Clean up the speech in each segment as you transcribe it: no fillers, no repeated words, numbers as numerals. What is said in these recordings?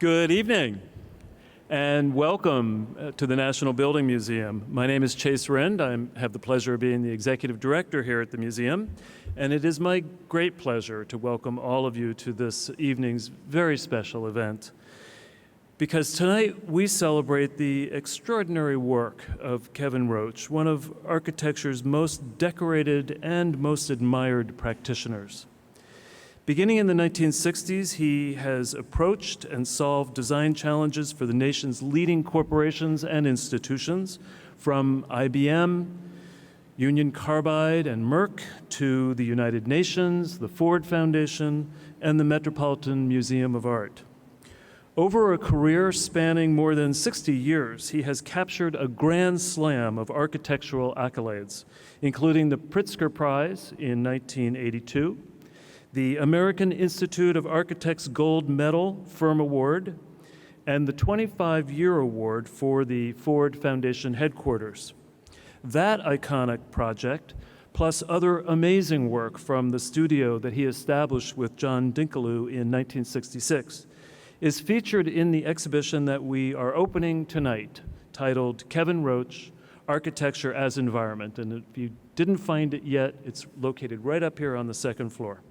Good evening, and welcome to the National Building Museum. My name is Chase Rend. I have the pleasure of being the executive director here at the museum, and it is my great pleasure to welcome all of you to this evening's very special event. Because tonight we celebrate the extraordinary work of Kevin Roche, one of architecture's most decorated and most admired practitioners. Beginning in the 1960s, he has approached and solved design challenges for the nation's leading corporations and institutions, from IBM, Union Carbide, and Merck, to the United Nations, the Ford Foundation, and the Metropolitan Museum of Art. Over a career spanning more than 60 years, he has captured a grand slam of architectural accolades, including the Pritzker Prize in 1982, the American Institute of Architects Gold Medal Firm Award, and the 25-year award for the Ford Foundation headquarters. That iconic project, plus other amazing work from the studio that he established with John Dinkeloo in 1966, is featured in the exhibition that we are opening tonight, titled Kevin Roche, Architecture as Environment. And if you didn't find it yet, it's located right up here on the second floor.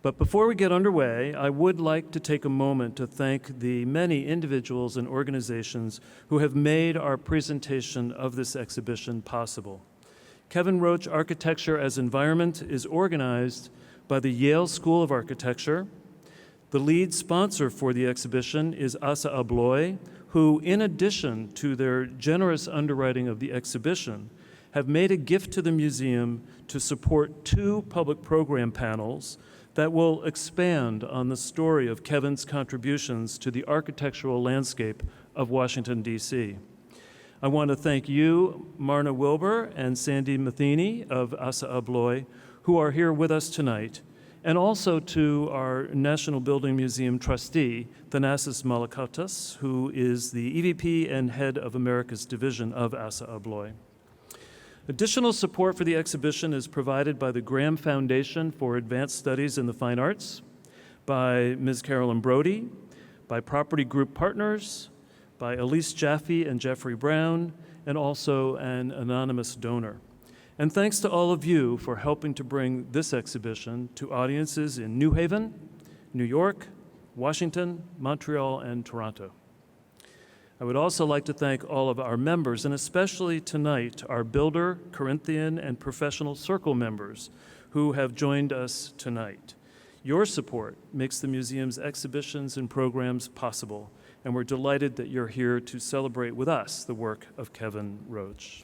But before we get underway, I would like to take a moment to thank the many individuals and organizations who have made our presentation of this exhibition possible. Kevin Roche Architecture as Environment is organized by the Yale School of Architecture. The lead sponsor for the exhibition is Assa Abloy, who, in addition to their generous underwriting of the exhibition, have made a gift to the museum to support 2 public program panels that will expand on the story of Kevin's contributions to the architectural landscape of Washington, D.C. I want to thank you, Marna Wilbur and Sandy Matheny of Assa Abloy, who are here with us tonight, and also to our National Building Museum trustee, Thanasis Malakatos, who is the EVP and head of America's division of Assa Abloy. Additional support for the exhibition is provided by the Graham Foundation for Advanced Studies in the Fine Arts, by Ms. Carolyn Brody, by Property Group Partners, by Elise Jaffe and Jeffrey Brown, and also an anonymous donor. And thanks to all of you for helping to bring this exhibition to audiences in New Haven, New York, Washington, Montreal, and Toronto. I would also like to thank all of our members, and especially tonight, our Builder, Corinthian, and Professional Circle members who have joined us tonight. Your support makes the museum's exhibitions and programs possible, and we're delighted that you're here to celebrate with us the work of Kevin Roche.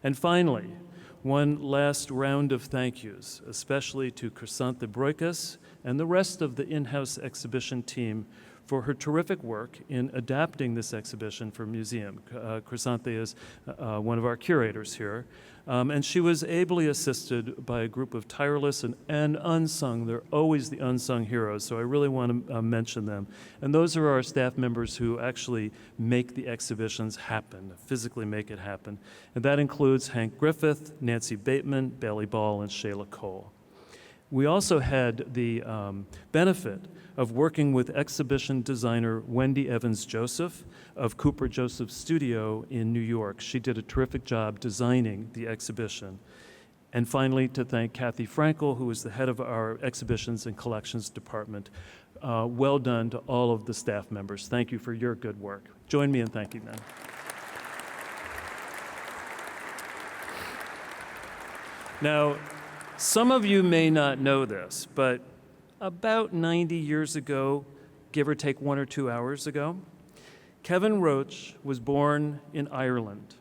And finally, one last round of thank yous, especially to Chrysanthe Broikas and the rest of the in-house exhibition team for her terrific work in adapting this exhibition for museum. Chrysanthe is one of our curators here, and she was ably assisted by a group of tireless and unsung, they're always the unsung heroes, so I really want to mention them. And those are our staff members who actually make the exhibitions happen, physically make it happen. And that includes Hank Griffith, Nancy Bateman, Bailey Ball, and Shayla Cole. We also had the benefit of working with exhibition designer Wendy Evans-Joseph of Cooper Joseph Studio in New York. She did a terrific job designing the exhibition. And finally, to thank Kathy Frankel, who is the head of our exhibitions and collections department. Well done to all of the staff members. Thank you for your good work. Join me in thanking them. Now, some of you may not know this, but about 90 years ago, give or take 1 or 2 hours ago, Kevin Roche was born in Ireland,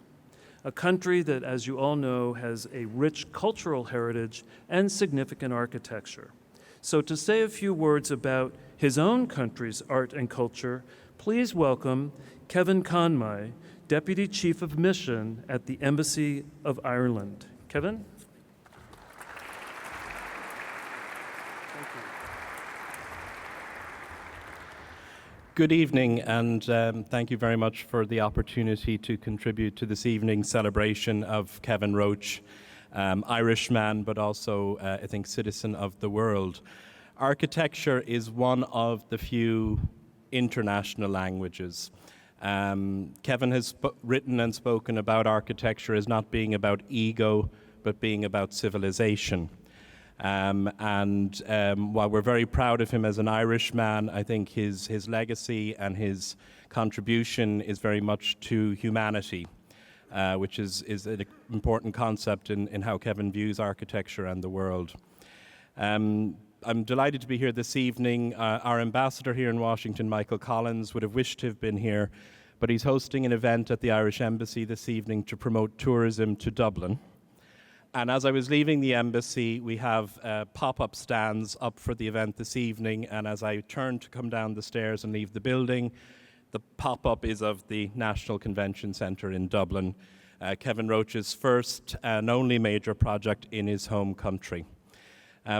a country that, as you all know, has a rich cultural heritage and significant architecture. So to say a few words about his own country's art and culture, please welcome Kevin Conmay, Deputy Chief of Mission at the Embassy of Ireland. Kevin? Good evening, and thank you very much for the opportunity to contribute to this evening's celebration of Kevin Roche, Irishman, but also, I think, citizen of the world. Architecture is one of the few international languages. Kevin has written and spoken about architecture as not being about ego, but being about civilization. While we're very proud of him as an Irishman, I think his legacy and his contribution is very much to humanity, which is an important concept in how Kevin views architecture and the world. I'm delighted to be here this evening. Our ambassador here in Washington, Michael Collins, would have wished to have been here, but he's hosting an event at the Irish Embassy this evening to promote tourism to Dublin. And as I was leaving the embassy, we have pop-up stands up for the event this evening, and as I turned to come down the stairs and leave the building, the pop-up is of the National Convention Centre in Dublin, Kevin Roche's first and only major project in his home country.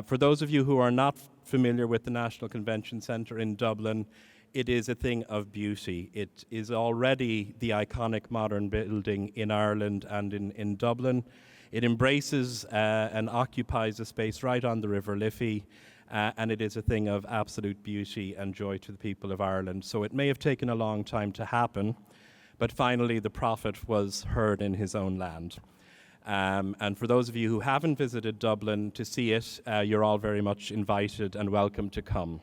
For those of you who are not familiar with the National Convention Centre in Dublin, it is a thing of beauty. It is already the iconic modern building in Ireland and in Dublin. It embraces and occupies a space right on the River Liffey, and it is a thing of absolute beauty and joy to the people of Ireland. So it may have taken a long time to happen, but finally the prophet was heard in his own land. And for those of you who haven't visited Dublin to see it, you're all very much invited and welcome to come.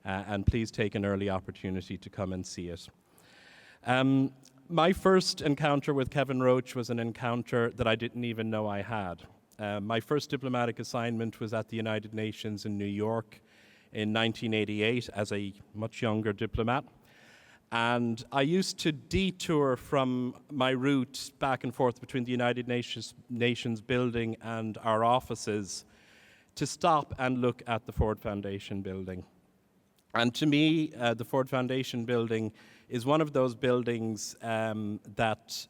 And please take an early opportunity to come and see it. My first encounter with Kevin Roche was an encounter that I didn't even know I had. My first diplomatic assignment was at the United Nations in New York in 1988 as a much younger diplomat. And I used to detour from my route back and forth between the United Nations building and our offices to stop and look at the Ford Foundation building. And to me, the Ford Foundation building is one of those buildings that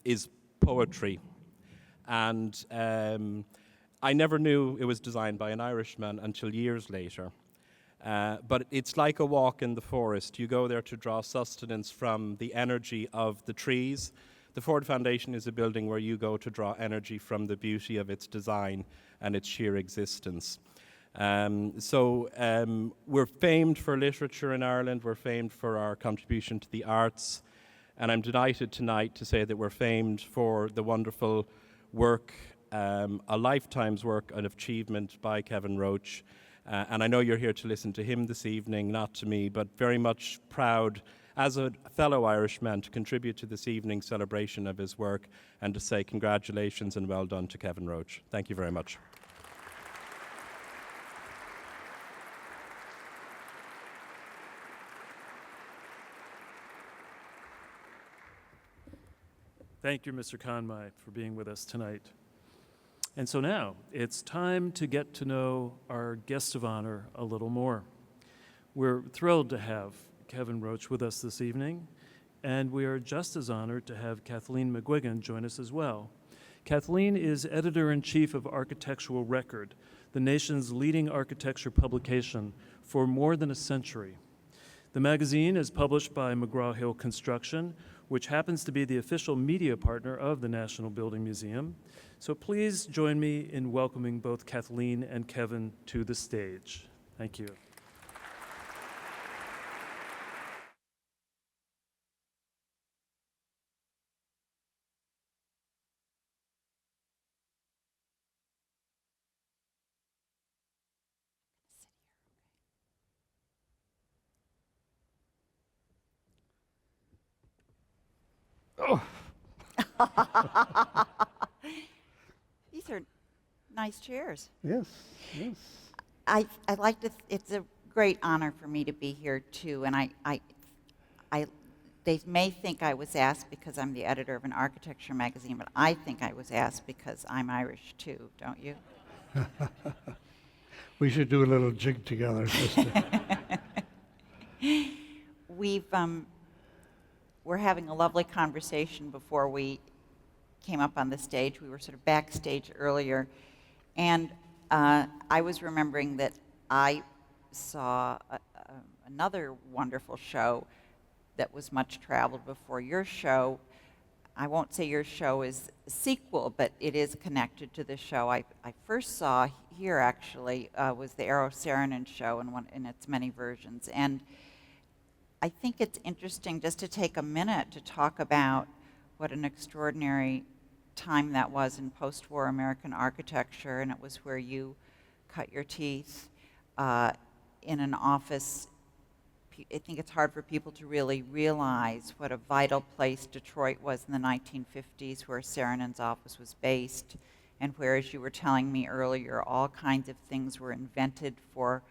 is poetry. And I never knew it was designed by an Irishman until years later. But it's like a walk in the forest. You go there to draw sustenance from the energy of the trees. The Ford Foundation is a building where you go to draw energy from the beauty of its design and its sheer existence. We're famed for literature in Ireland. We're famed for our contribution to the arts. And I'm delighted tonight to say that we're famed for the wonderful work, a lifetime's work and achievement by Kevin Roche. And I know you're here to listen to him this evening, not to me, but very much proud as a fellow Irishman to contribute to this evening's celebration of his work and to say congratulations and well done to Kevin Roche. Thank you very much. Thank you, Mr. Conmay, for being with us tonight. And so now, it's time to get to know our guest of honor a little more. We're thrilled to have Kevin Roche with us this evening, and we are just as honored to have Cathleen McGuigan join us as well. Kathleen is editor-in-chief of Architectural Record, the nation's leading architecture publication for more than a century. The magazine is published by McGraw-Hill Construction, which happens to be the official media partner of the National Building Museum. So please join me in welcoming both Kathleen and Kevin to the stage. Thank you. Oh. These are nice chairs. Yes, yes. I like to. It's a great honor for me to be here too, and they may think I was asked because I'm the editor of an architecture magazine, but I think I was asked because I'm Irish too, don't you? We should do a little jig together, sister. We're having a lovely conversation before we came up on the stage. We were sort of backstage earlier, and I was remembering that I saw another wonderful show that was much traveled before your show. I won't say your show is a sequel, but it is connected to the show I first saw here, actually, was the Eero Saarinen show in its many versions. And I think it's interesting just to take a minute to talk about what an extraordinary time that was in post-war American architecture, and it was where you cut your teeth in an office. I think it's hard for people to really realize what a vital place Detroit was in the 1950s, where Saarinen's office was based, and where, as you were telling me earlier, all kinds of things were invented for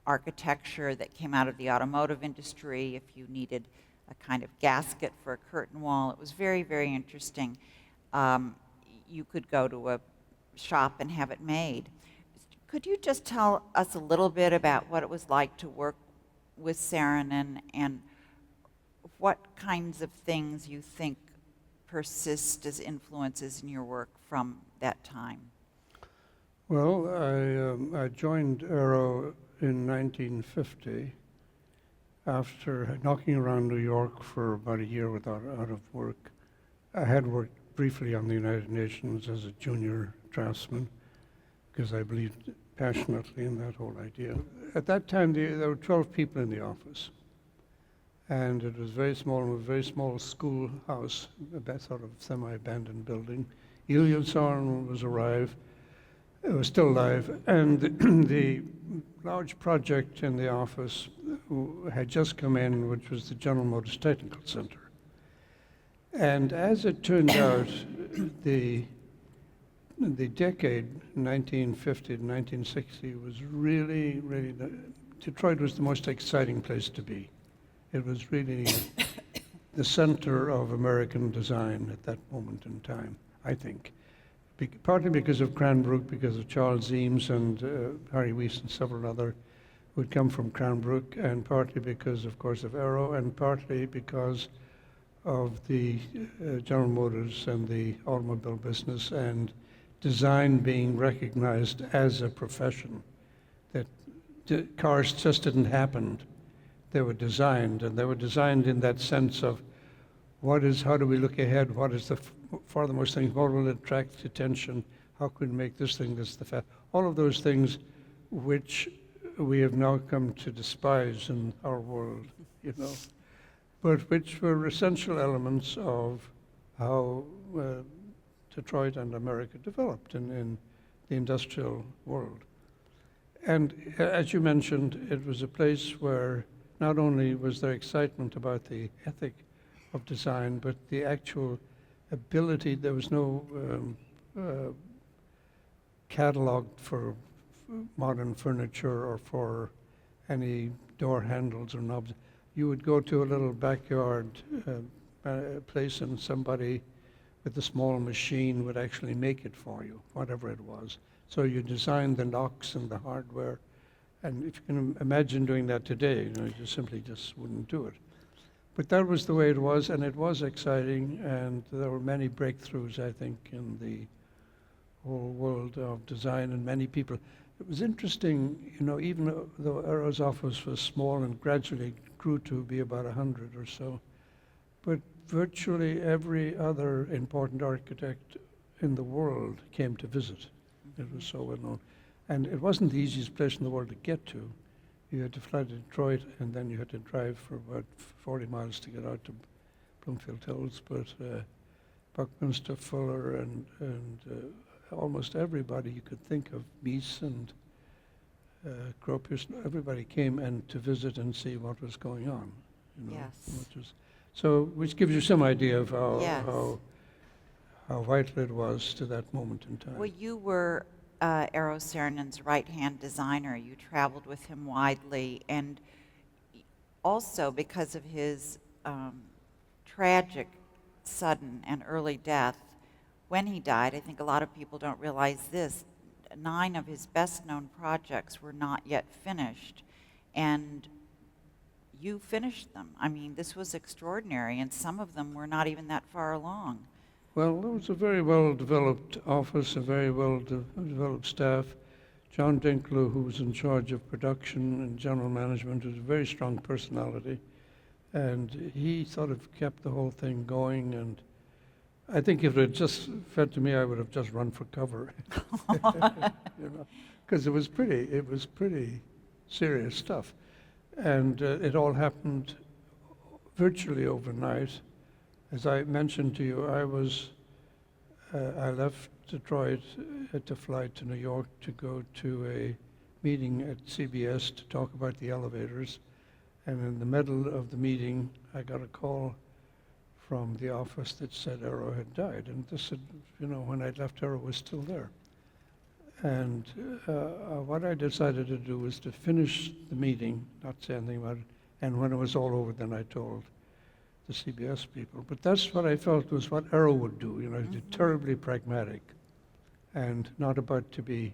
architecture that came out of the automotive industry. If you needed a kind of gasket for a curtain wall, it was very, very interesting. You could go to a shop and have it made. Could you just tell us a little bit about what it was like to work with Saarinen, and what kinds of things you think persist as influences in your work from that time? Well, I joined Eero in 1950 after knocking around New York for about a year out of work. I had worked briefly on the United Nations as a junior draftsman because I believed passionately in that whole idea. At that time, there were 12 people in the office, and it was very small, a very small schoolhouse, a sort of semi-abandoned building. Eero Saarinen was still alive, and the large project in the office had just come in, which was the General Motors Technical Center. And as it turned out, the decade 1950 to 1960 was really, Detroit was the most exciting place to be. It was really the center of American design at that moment in time, I think. Partly because of Cranbrook, because of Charles Eames and Harry Weiss and several other who had come from Cranbrook, and partly because, of course, of Eero, and partly because of the General Motors and the automobile business and design being recognized as a profession. That cars just didn't happen. They were designed, and they were designed in that sense of how do we look ahead, what is the farthermost thing, what will attract attention, how can we make this thing, all of those things which we have now come to despise in our world, but which were essential elements of how Detroit and America developed in the industrial world. And as you mentioned, it was a place where not only was there excitement about the ethic of design, but the actual ability. There was no catalog for modern furniture or for any door handles or knobs. You would go to a little backyard place, and somebody with a small machine would actually make it for you, whatever it was. So you design the locks and the hardware, and if you can imagine doing that today, you simply just wouldn't do it. But that was the way it was, and it was exciting, and there were many breakthroughs, I think, in the whole world of design, and many people. It was interesting, even though Eero's office was small and gradually grew to be about 100 or so, but virtually every other important architect in the world came to visit. It was so well known. And it wasn't the easiest place in the world to get to. You had to fly to Detroit, and then you had to drive for about 40 miles to get out to Bloomfield Hills. But Buckminster Fuller and almost everybody you could think of, Mies and Gropius, everybody came and to visit and see what was going on. Yes. Which gives you some idea of Yes. how vital it was to that moment in time. Well, you were Eero Saarinen's right-hand designer. You traveled with him widely, and also because of his tragic, sudden, and early death, when he died, I think a lot of people don't realize this, 9 of his best-known projects were not yet finished, and you finished them. I mean, this was extraordinary, and some of them were not even that far along. Well, it was a very well-developed office, a very well-developed staff. John Dinkler, who was in charge of production and general management, was a very strong personality, and he sort of kept the whole thing going. And I think if it had just fed to me, I would have just run for cover, because it was pretty serious stuff. And it all happened virtually overnight. As I mentioned to you, I left Detroit to fly to New York to go to a meeting at CBS to talk about the elevators. And in the middle of the meeting, I got a call from the office that said Eero had died. And this had, when I left, Eero was still there. And what I decided to do was to finish the meeting, not say anything about it. And when it was all over, then I told the CBS people. But that's what I felt was what Eero would do. Terribly pragmatic and not about to be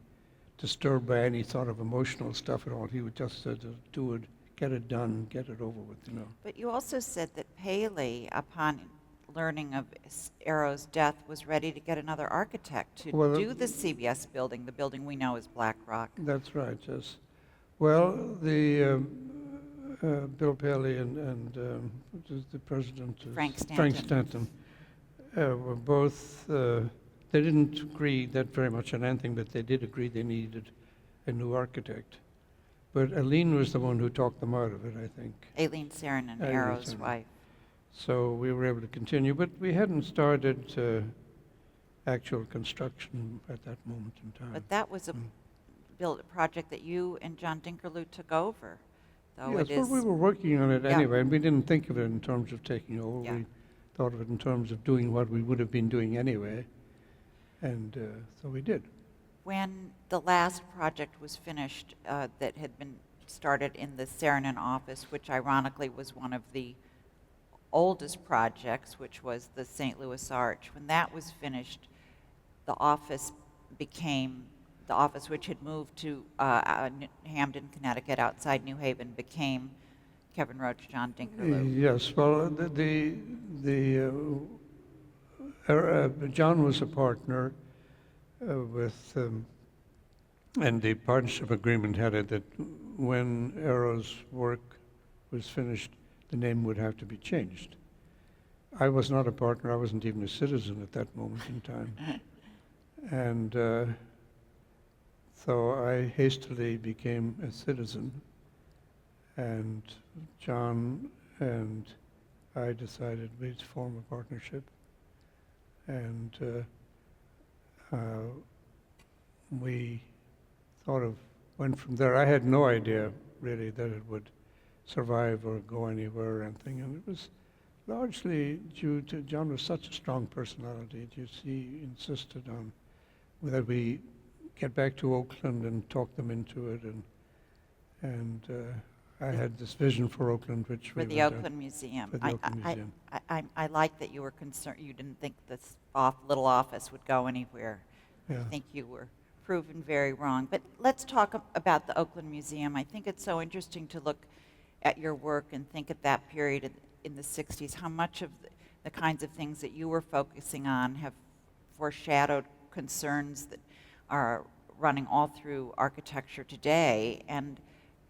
disturbed by any sort of emotional stuff at all. He would just do it, get it done, get it over with, But you also said that Paley, upon learning of Eero's death, was ready to get another architect to do the CBS building, the building we know as Black Rock. That's right, yes. Well, the Bill Paley and the president, Frank Stanton, were both, they didn't agree that very much on anything, but they did agree they needed a new architect. But Aline was the one who talked them out of it, I think. Aileen Saarinen, Eero's wife. So we were able to continue, but we hadn't started actual construction at that moment in time. But that was a project that you and John Dinkerloo took over. Though Yes, it is, well, we were working on it Yeah. anyway, and we didn't think of it in terms of taking over. Yeah. We thought of it in terms of doing what we would have been doing anyway, and so we did. when the last project was finished that had been started in the Saarinen office, which ironically was one of the oldest projects, which was the St. Louis Arch, when that was finished, the office which had moved to Hamden, Connecticut, outside New Haven, became Kevin Roche, John Dinkerloo. Yes, well, John was a partner with, and the partnership agreement had it that when Eero's work was finished, the name would have to be changed. I was not a partner, I wasn't even a citizen at that moment in time. And so I hastily became a citizen, and John and I decided we'd form a partnership, and we went from there. I had no idea really that it would survive or go anywhere or anything, and it was largely due to John was such a strong personality. He insisted on that we get back to Oakland and talk them into it, and I had this vision for Oakland, which For the Oakland Museum. For the Oakland Museum. I like that you were concerned, you didn't think this little office would go anywhere. Yeah. I think you were proven very wrong. But let's talk about the Oakland Museum. I think it's so interesting to look at your work and think at that period in the 60s, how much of the kinds of things that you were focusing on have foreshadowed concerns that are running all through architecture today. And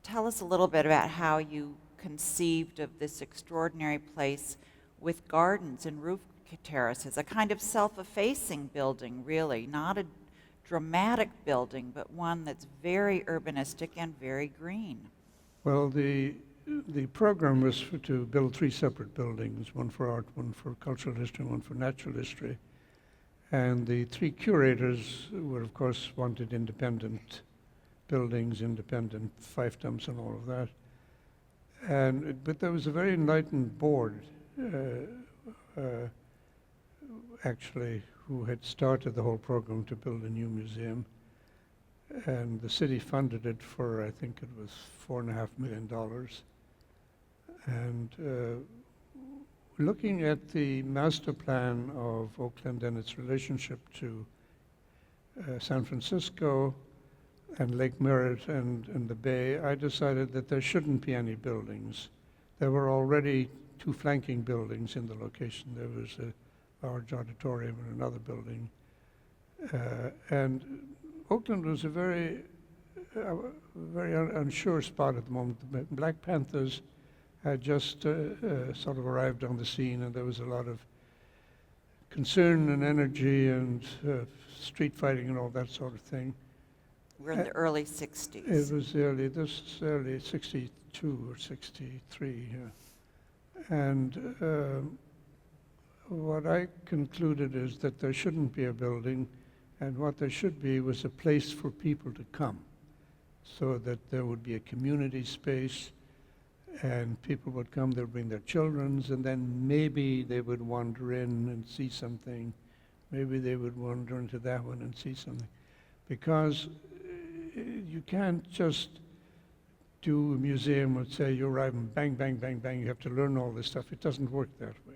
tell us a little bit about how you conceived of this extraordinary place with gardens and roof terraces, a kind of self-effacing building, really, not a dramatic building, but one that's very urbanistic and very green. Well, the program was to build 3 separate buildings, one for art, one for cultural history, one for natural history. And the 3 curators were, of course, wanted independent buildings, independent fiefdoms and all of that. But there was a very enlightened board, actually, who had started the whole program to build a new museum. And the city funded it for, I think it was $4.5 million. And looking at the master plan of Oakland and its relationship to San Francisco and Lake Merritt and the Bay, I decided that there shouldn't be any buildings. There were already 2 flanking buildings in the location. There was a large auditorium and another building. And Oakland was a very unsure spot at the moment. The Black Panthers had just sort of arrived on the scene, and there was a lot of concern and energy and street fighting and all that sort of thing. We're in the early 60s. It was early 62 or 63, yeah. And what I concluded is that there shouldn't be a building, and what there should be was a place for people to come, so that there would be a community space, and people would come, they'd bring their children, and then maybe they would wander in and see something. Maybe they would wander into that one and see something. Because you can't just do a museum and say you arrive and bang, bang, bang, bang, you have to learn all this stuff. It doesn't work that way.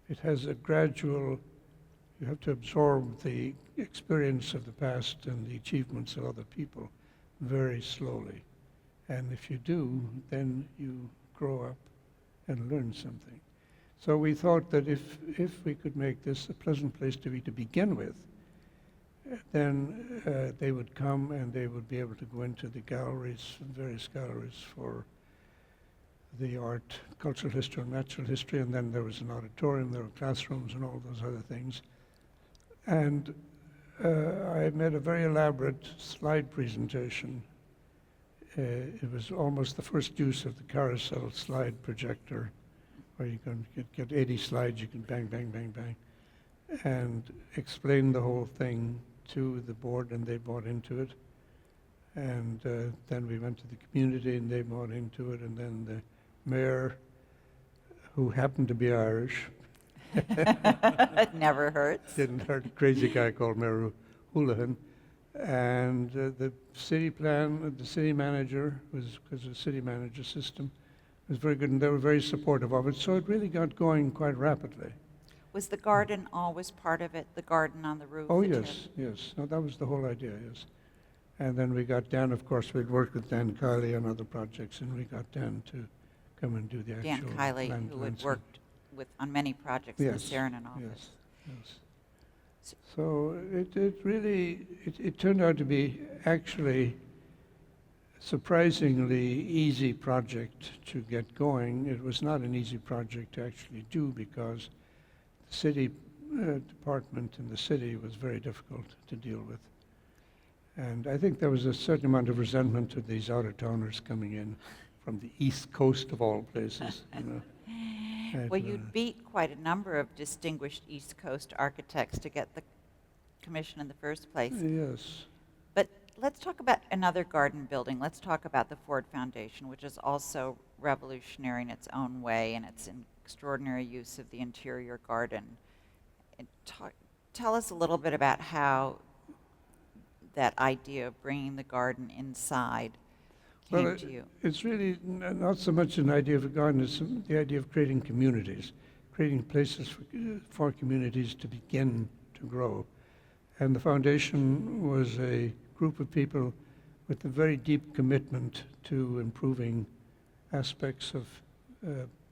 It has a gradual, you have to absorb the experience of the past and the achievements of other people very slowly. And if you do, then you grow up and learn something. So we thought that if we could make this a pleasant place to be to begin with, then they would come and they would be able to go into the galleries, various galleries for the art, cultural history, and natural history, and then there was an auditorium, there were classrooms and all those other things. And I made a very elaborate slide presentation. It was almost the first use of the carousel slide projector, where you can get 80 slides, you can bang, bang, bang, bang, and explain the whole thing to the board, and they bought into it. And then we went to the community, and they bought into it, and then the mayor, who happened to be Irish, It never hurts. didn't hurt, a crazy guy called Mayor Houlihan, and the city plan, the city manager, because the city manager system was very good, and they were very supportive of it, so it really got going quite rapidly. Was the garden always part of it, the garden on the roof? Oh, that you yes, yes. No, that was the whole idea, yes. And then we got Dan, of course, we'd worked with Dan Kiley on other projects, and we got Dan to come and do the Dan actual Kiley, who had landscape. worked on many projects in the Yes, Saarinen office. yes, yes. So it really turned out to be actually surprisingly easy project to get going. It was not an easy project to actually do because the city department in the city was very difficult to deal with. And I think there was a certain amount of resentment to these out-of-towners coming in from the East Coast of all places, you know. Well, you'd beat quite a number of distinguished East Coast architects to get the commission in the first place. Yes. But let's talk about another garden building. Let's talk about the Ford Foundation, which is also revolutionary in its own way, and its extraordinary use of the interior garden. And tell us a little bit about how that idea of bringing the garden inside came to you. It's really not so much an idea of a garden, it's the idea of creating communities, creating places for communities to begin to grow. And the foundation was a group of people with a very deep commitment to improving aspects of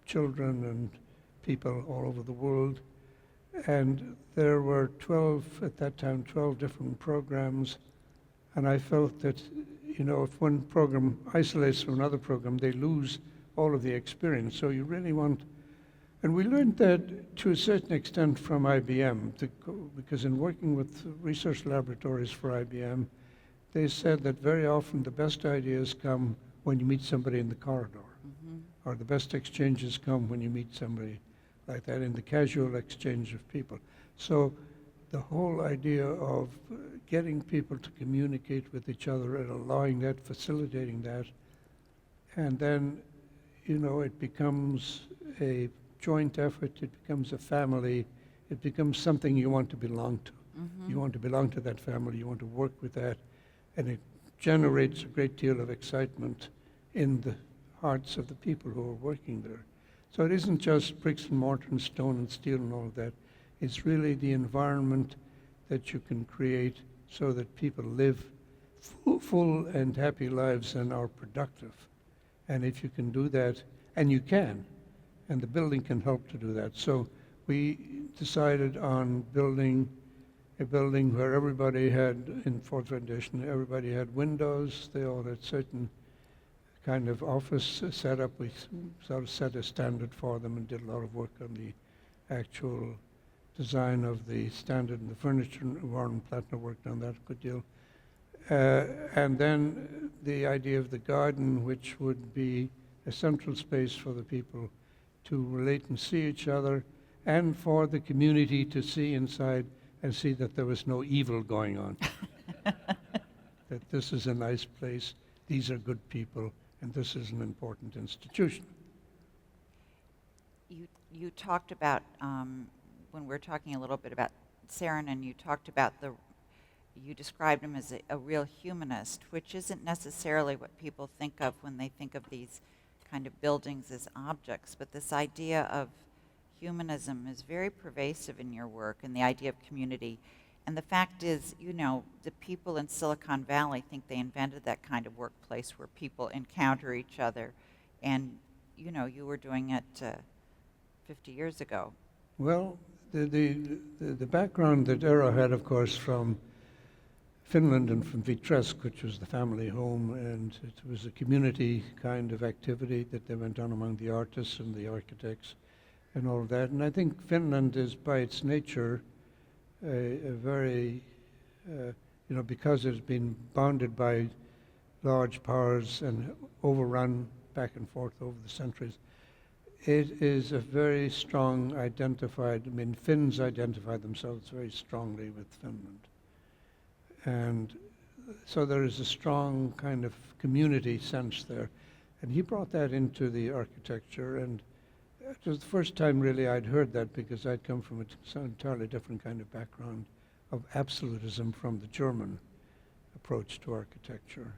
children and people all over the world. And there were 12, at that time, 12 different programs. And I felt that, you know, if one program isolates from another program, they lose all of the experience. So you really want, and we learned that to a certain extent from IBM, because in working with research laboratories for IBM, they said that very often the best ideas come when you meet somebody in the corridor, or the best exchanges come when you meet somebody like that, in the casual exchange of people. So the whole idea of getting people to communicate with each other and allowing that, facilitating that, and then, you know, it becomes a joint effort, it becomes a family, it becomes something you want to belong to. You want to belong to that family, you want to work with that, and it generates a great deal of excitement in the hearts of the people who are working there. So it isn't just bricks and mortar and stone and steel and all of that. It's really the environment that you can create so that people live full and happy lives and are productive. And if you can do that, and you can, and the building can help to do that. So we decided on building a building where everybody had, in Ford Foundation, everybody had windows, they all had certain kind of office setup. We sort of set a standard for them and did a lot of work on the actual design of the standard and the furniture. Warren Plattner worked on that a good deal. And then the idea of the garden, which would be a central space for the people to relate and see each other, and for the community to see inside and see that there was no evil going on. That this is a nice place, these are good people, and this is an important institution. You talked about, when we were talking a little bit about Saarinen, you talked about you described him as a real humanist, which isn't necessarily what people think of when they think of these kind of buildings as objects, but this idea of humanism is very pervasive in your work, and the idea of community. And the fact is, you know, the people in Silicon Valley think they invented that kind of workplace where people encounter each other, and, you know, you were doing it 50 years ago. Well, the background that Eero had, of course, from Finland and from Vitresk, which was the family home, and it was a community kind of activity that they went on among the artists and the architects and all of that. And I think Finland is, by its nature, a very, you know, because it's been bounded by large powers and overrun back and forth over the centuries, it is a very strong identified, I mean, Finns identify themselves very strongly with Finland. And so there is a strong kind of community sense there. And he brought that into the architecture, and it was the first time really I'd heard that, because I'd come from an entirely different kind of background of absolutism from the German approach to architecture,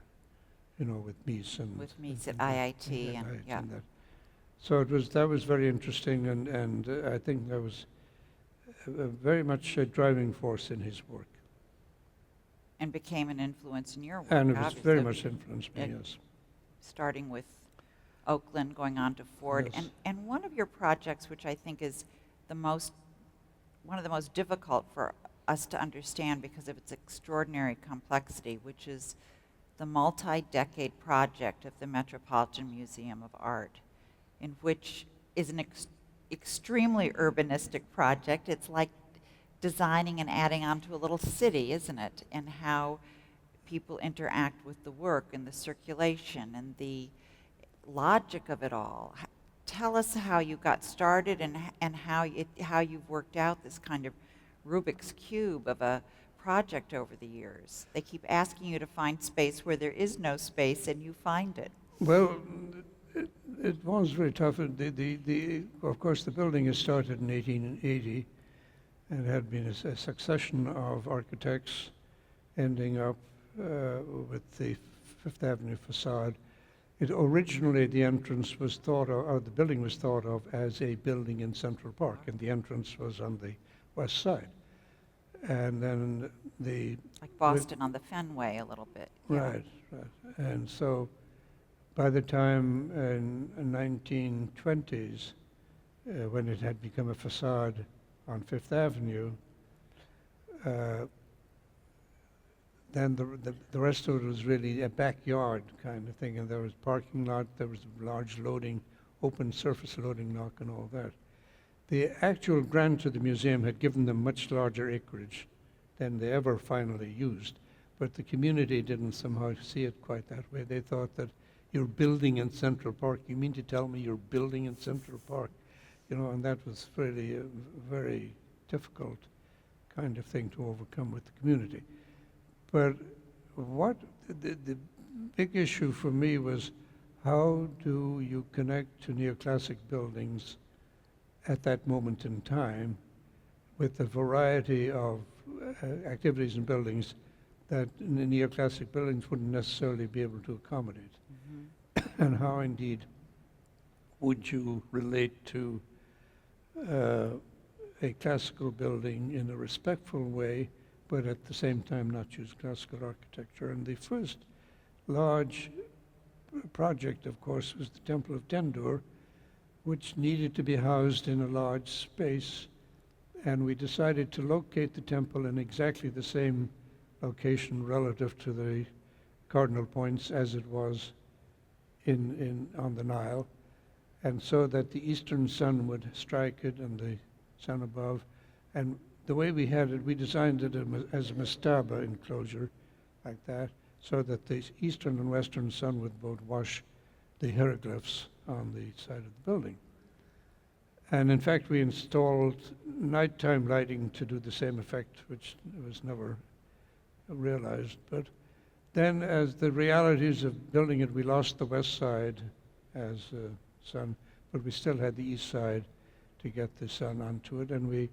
you know, with Mies and... With Mies at IIT, and yeah. And that. So that was very interesting, and I think that was very much a driving force in his work. And became an influence in your work, And it was obviously. very much influenced me, yes. Starting with Oakland, going on to Ford. Yes. And one of your projects, which I think is one of the most difficult for us to understand because of its extraordinary complexity, which is the multi-decade project of the Metropolitan Museum of Art, in which is an extremely urbanistic project. It's like designing and adding on to a little city, isn't it? And how people interact with the work and the circulation and the logic of it all. Tell us how you got started and how you've worked out this kind of Rubik's Cube of a project over the years. They keep asking you to find space where there is no space, and you find it. Well, it was very tough. Of course, the building is started in 1880, and had been a succession of architects ending up with the Fifth Avenue facade. Originally, the entrance was thought of, or the building was thought of as a building in Central Park, and the entrance was on the west side. And then like Boston on the Fenway a little bit. Yeah. Right. And so by the time in 1920s, when it had become a facade on Fifth Avenue, then the rest of it was really a backyard kind of thing, and there was parking lot, there was large loading, open surface loading dock and all that. The actual grant to the museum had given them much larger acreage than they ever finally used, but the community didn't somehow see it quite that way. They thought that you're building in Central Park. You mean to tell me you're building in Central Park? You know, and that was really a very difficult kind of thing to overcome with the community. But what the big issue for me was, how do you connect to neoclassic buildings at that moment in time with the variety of activities in buildings that in the neoclassic buildings wouldn't necessarily be able to accommodate? Mm-hmm. And how indeed would you relate to a classical building in a respectful way, but at the same time not use classical architecture? And the first large project, of course, was the Temple of Tendur, which needed to be housed in a large space. And we decided to locate the temple in exactly the same location relative to the cardinal points as it was on the Nile, and so that the eastern sun would strike it and the sun above. And the way we had it, we designed it as a mastaba enclosure like that, so that the eastern and western sun would both wash the hieroglyphs on the side of the building. And in fact, we installed nighttime lighting to do the same effect, which was never realized. But then, as the realities of building it, we lost the west side as sun, but we still had the east side to get the sun onto it. And we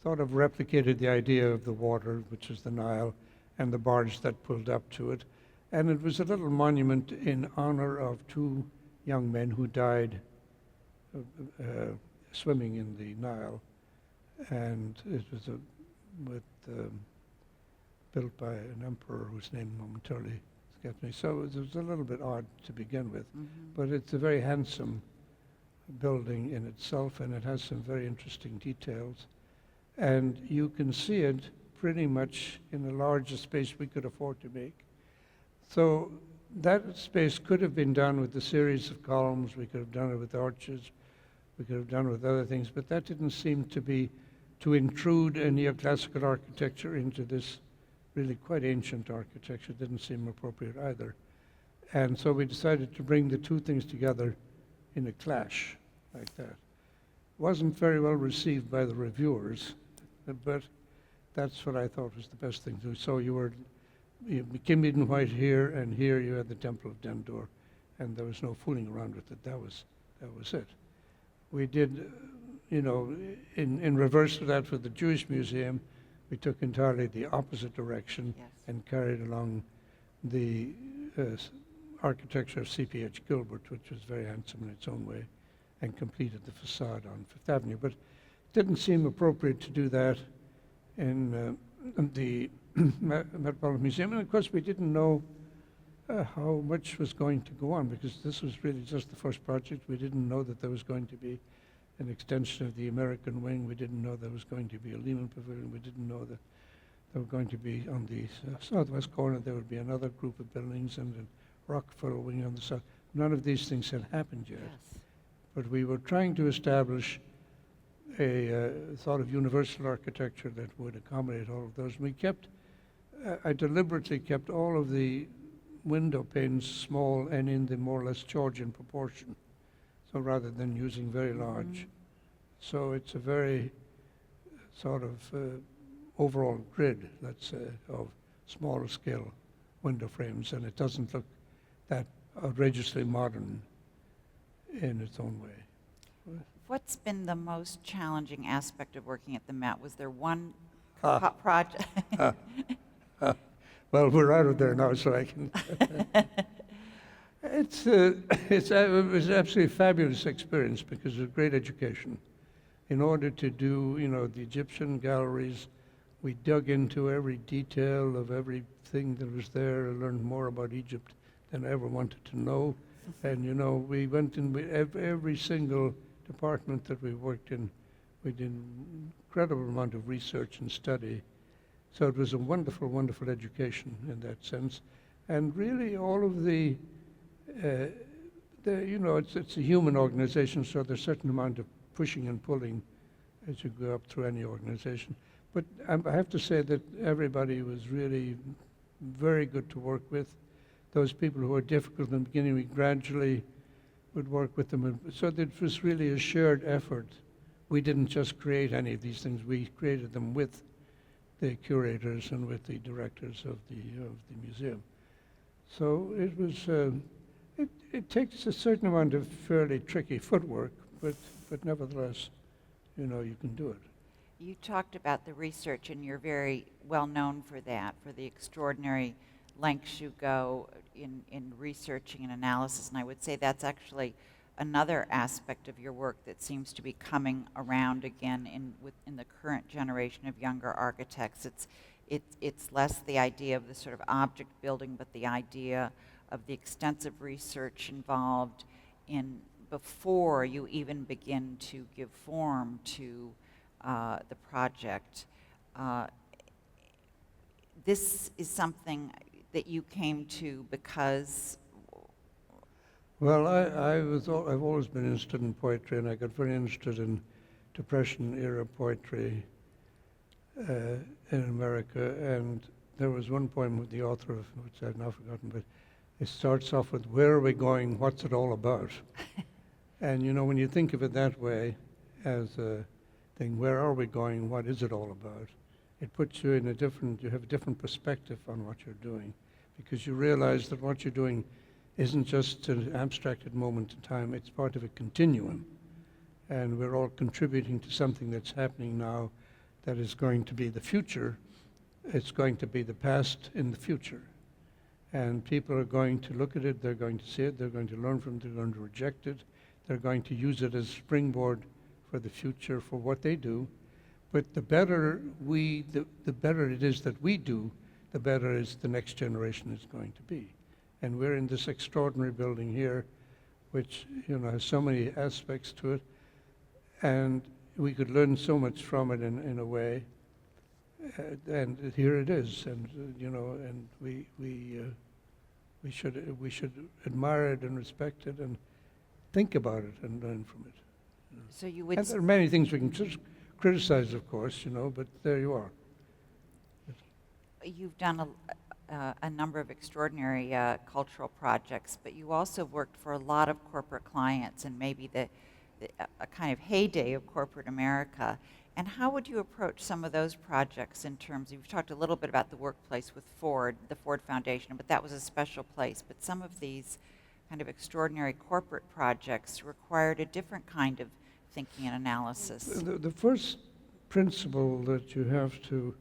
sort of replicated the idea of the water, which is the Nile, and the barge that pulled up to it. And it was a little monument in honor of two young men who died swimming in the Nile. And it was built by an emperor whose name momentarily escapes me. So it was a little bit odd to begin with, but it's a very handsome building in itself, and it has some very interesting details. And you can see it pretty much in the largest space we could afford to make. So that space could have been done with a series of columns. We could have done it with arches. We could have done it with other things, but that didn't seem to intrude a neoclassical architecture into this really quite ancient architecture. It didn't seem appropriate either. And so we decided to bring the two things together in a clash like that. Wasn't very well received by the reviewers, but that's what I thought was the best thing to do. So you became in white here, and here you had the Temple of Dendur, and there was no fooling around with it. That was it. We did, in reverse of that for the Jewish Museum, we took entirely the opposite direction and carried along the architecture of C.P.H. Gilbert, which was very handsome in its own way, and completed the facade on Fifth Avenue. But it didn't seem appropriate to do that in the Metropolitan Museum. And of course, we didn't know how much was going to go on, because this was really just the first project. We didn't know that there was going to be an extension of the American wing. We didn't know there was going to be a Lehman Pavilion. We didn't know that there were going to be, on the southwest corner, there would be another group of buildings and a Rockefeller wing on the south. None of these things had happened yet. Yes. But we were trying to establish a sort of universal architecture that would accommodate all of those. And we kept, I deliberately kept all of the window panes small and in the more or less Georgian proportion. So rather than using very large. So it's a very sort of overall grid, let's say, of smaller scale window frames, and it doesn't look that outrageously modern in its own way. What's been the most challenging aspect of working at the Met? Was there one project? Well, we're out of there now, so I can. It was an absolutely fabulous experience because of great education. In order to do, the Egyptian galleries, we dug into every detail of everything that was there and learned more about Egypt than I ever wanted to know. And, we went in every single department that we worked in. We did an incredible amount of research and study. So it was a wonderful, wonderful education in that sense. And really all of it's a human organization, so there's a certain amount of pushing and pulling as you go up through any organization. But I have to say that everybody was really very good to work with. Those people who were difficult in the beginning, we gradually would work with them. And so it was really a shared effort. We didn't just create any of these things, we created them with the curators and with the directors of the museum. So it was, it takes a certain amount of fairly tricky footwork, but nevertheless, you can do it. You talked about the research, and you're very well known for that, for the extraordinary lengths you go in researching and analysis. And I would say that's actually another aspect of your work that seems to be coming around again in the current generation of younger architects. It's less the idea of the sort of object building, but the idea of the extensive research involved in before you even begin to give form to the project. This is something that you came to because? Well, I've always been interested in poetry, and I got very interested in Depression era poetry in America, and there was one poem with the author of, which I've now forgotten, but it starts off with, where are we going, what's it all about? And you know, when you think of it that way, as a thing, where are we going, what is it all about? It puts you in you have a different perspective on what you're doing, because you realize that what you're doing isn't just an abstracted moment in time, it's part of a continuum. And we're all contributing to something that's happening now that is going to be the future. It's going to be the past in the future. And people are going to look at it, they're going to see it, they're going to learn from it, they're going to reject it, they're going to use it as a springboard for the future, for what they do. But the better the better it is that we do, the better is the next generation is going to be. And we're in this extraordinary building here, which, you know, has so many aspects to it, and we could learn so much from it in a way. And here it is, and you know, and we should admire it and respect it and think about it and learn from it. So you would And there are many things we can criticize, of course, you know, but there you are. You've done a number of extraordinary cultural projects, but you also worked for a lot of corporate clients and maybe a kind of heyday of corporate America. And how would you approach some of those projects in terms of, you've talked a little bit about the workplace with Ford, the Ford Foundation, but that was a special place. But some of these kind of extraordinary corporate projects required a different kind of thinking and analysis. The first principle that you have to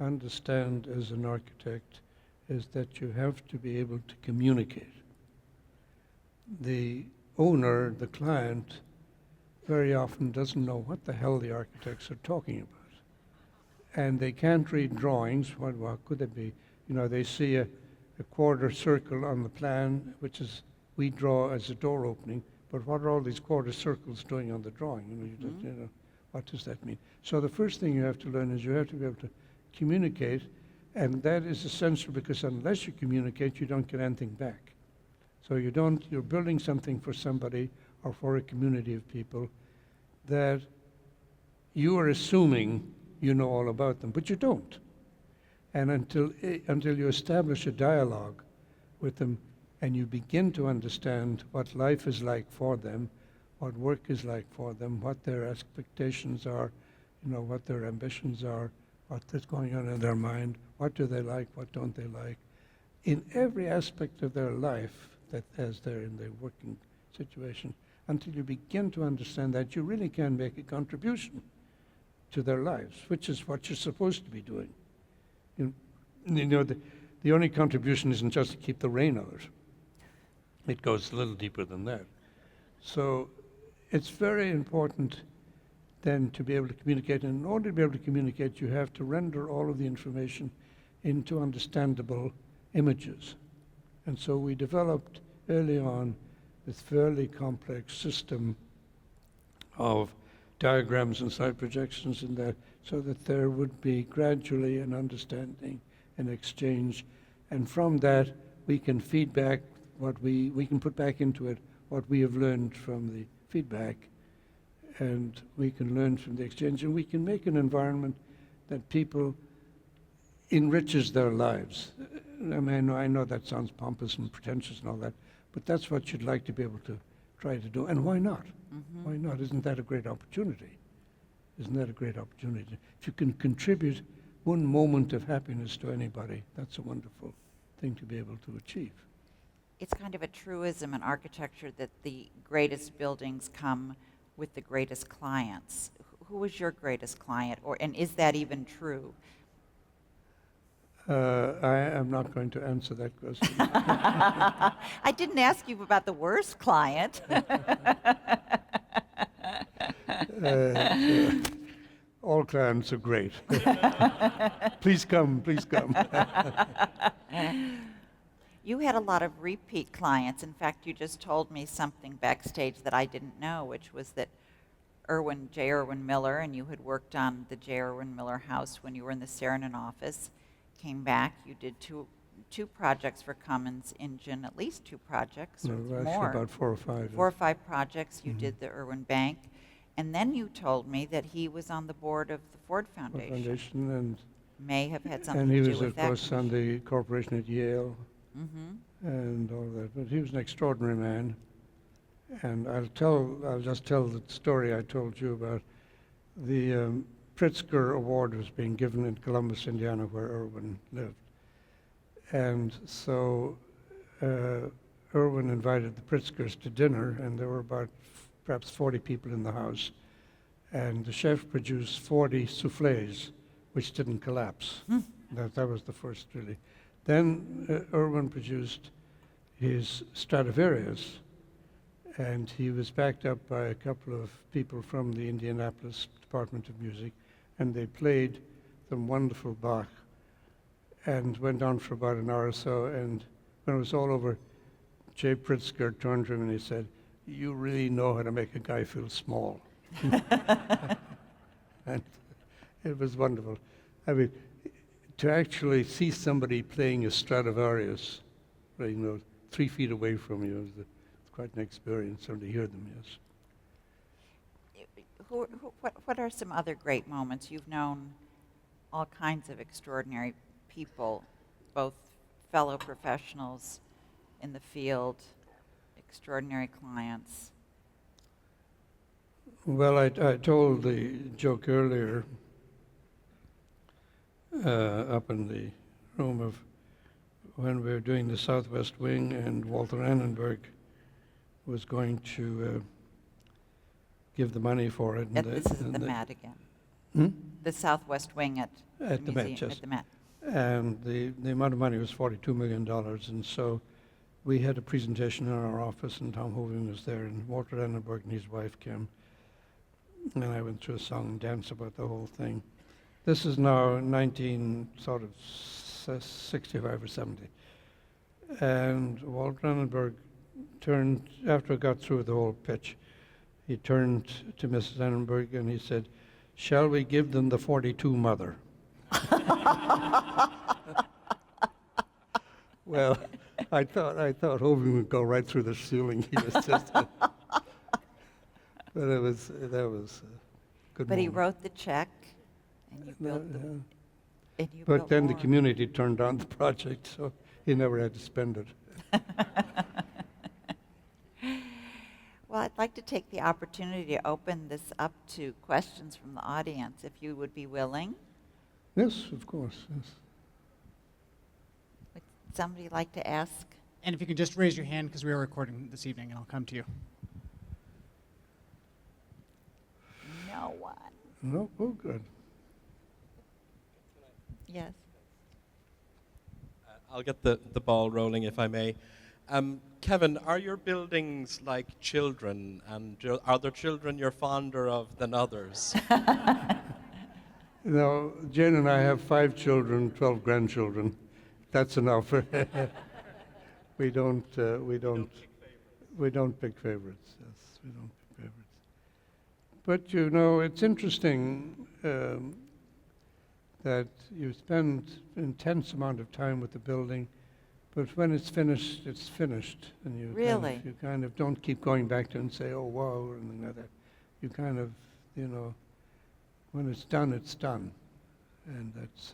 understand as an architect is that you have to be able to communicate. The owner, the client, very often doesn't know what the hell the architects are talking about. And they can't read drawings. What could it be? You know, they see a quarter circle on the plan, which is we draw as a door opening, but what are all these quarter circles doing on the drawing? You know, you know, what does that mean? So the first thing you have to learn is you have to be able to communicate, and that is essential, because unless you communicate, you don't get anything back. So you're building something for somebody or for a community of people that you are assuming you know all about them, but you don't. And until you establish a dialogue with them and you begin to understand what life is like for them, what work is like for them, what their expectations are, you know, what their ambitions are, what is going on in their mind, what do they like, what don't they like, in every aspect of their life that as they're in their working situation, until you begin to understand that, you really can make a contribution to their lives, which is what you're supposed to be doing. You know, the only contribution isn't just to keep the rain out. It goes a little deeper than that. So it's very important then to be able to communicate. And in order to be able to communicate, you have to render all of the information into understandable images. And so we developed early on this fairly complex system of diagrams and slide projections in that, so that there would be gradually an understanding and exchange. And from that, we can feedback what we can put back into it what we have learned from the feedback, and we can learn from the exchange, and we can make an environment that people enriches their lives. I mean, I know that sounds pompous and pretentious and all that, but that's what you'd like to be able to try to do. And why not? Mm-hmm. Why not? Isn't that a great opportunity? Isn't that a great opportunity? If you can contribute one moment of happiness to anybody, that's a wonderful thing to be able to achieve. It's kind of a truism in architecture that the greatest buildings come with the greatest clients. Who was your greatest client, and is that even true? I am not going to answer that question. I didn't ask you about the worst client. All clients are great. Please come, please come. You had a lot of repeat clients. In fact, you just told me something backstage that I didn't know, which was that J. Irwin Miller, and you had worked on the J. Irwin Miller house when you were in the Saarinen office, came back. You did two projects for Cummins Engine, at least two projects, or No, actually more. about 4 or 5. 4 or 5 projects. You did the Irwin Bank. And then you told me that he was on the board of the Ford Foundation. And may have had And something he to do was, with of that. course, on the corporation at Yale Mm-hmm. and all that. But he was an extraordinary man. And I'll just tell the story I told you about. The Pritzker Award was being given in Columbus, Indiana, where Irwin lived. And so Irwin invited the Pritzkers to dinner, and there were about perhaps 40 people in the house. And the chef produced 40 soufflés, which didn't collapse. That was the first, really. Then Irwin produced his Stradivarius, and he was backed up by a couple of people from the Indianapolis Department of Music, and they played some wonderful Bach, and went on for about an hour or so, and when it was all over, Jay Pritzker turned to him and he said, "You really know how to make a guy feel small." And it was wonderful. I mean, to actually see somebody playing a Stradivarius, 3 feet away from you, it's quite an experience, or to hear them, yes. What are some other great moments? You've known all kinds of extraordinary people, both fellow professionals in the field, extraordinary clients. Well, I told the joke earlier up in the room of when we were doing the Southwest Wing, and Walter Annenberg was going to give the money for it. This is at the Met again. Hmm? The Southwest Wing at At the Met, yes. At the Met. And the amount of money was $42 million, and so we had a presentation in our office, and Tom Hovind was there, and Walter Annenberg and his wife came, and I went through a song and dance about the whole thing. This is now 65 or 70. And Walter Annenberg turned, after I got through the whole pitch, he turned to Mrs. Annenberg and he said, "Shall we give them the 42 mother?" Well, I thought Hovind would go right through the ceiling. He was just, but that was good. But he moment. wrote the check, and you built the. And you But built then the more. community turned on the project, so he never had to spend it. Well, I'd like to take the opportunity to open this up to questions from the audience, if you would be willing. Yes, of course, yes. Would somebody like to ask? And if you can just raise your hand, because we are recording this evening, and I'll come to you. No one. No, oh, good. Yes. I'll get the ball rolling, if I may. Kevin, are your buildings like children, and are there children you're fonder of than others? No, Jane and I have 5 children, 12 grandchildren. That's enough. We don't pick favorites. We don't pick favorites. Yes, we don't pick favorites. But it's interesting that you spend intense amount of time with the building, but when it's finished, and you Really? you kind of don't keep going back to it and say, "Oh wow," or anything like that. You kind of, when it's done, and that's.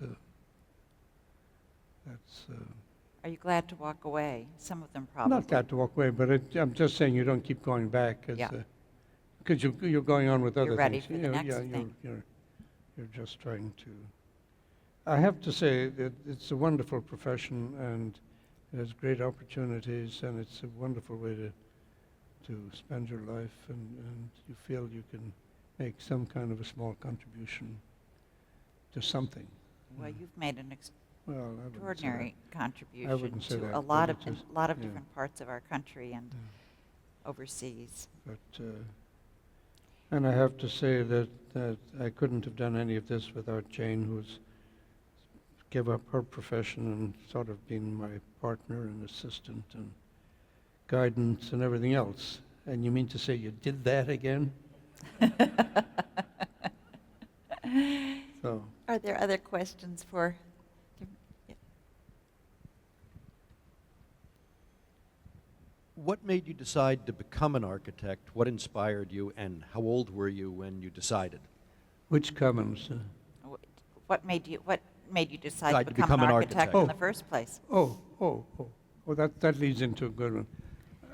Are you glad to walk away? Some of them probably. Not glad to walk away, but I'm just saying you don't keep going back. Yeah. Because you're going on with other You're ready things. for the next thing. You're just trying to. I have to say that it's a wonderful profession, and it has great opportunities, and it's a wonderful way to spend your life, and you feel you can make some kind of a small contribution to something. Well, you've made an Well, I wouldn't say that. extraordinary contribution wouldn't say to that, a but lot of it is- a lot of yeah. different parts of our country and Yeah. overseas. But and I have to say that I couldn't have done any of this without Jane, who's give up her profession and sort of been my partner and assistant and guidance and everything else. And you mean to say you did that again? So Are there other questions for? Yeah. What made you decide to become an architect? What inspired you, and how old were you when you decided? which Cummins? What made you? made you decide Decide to to become become an an architect architect. in the first place? That leads into a good one.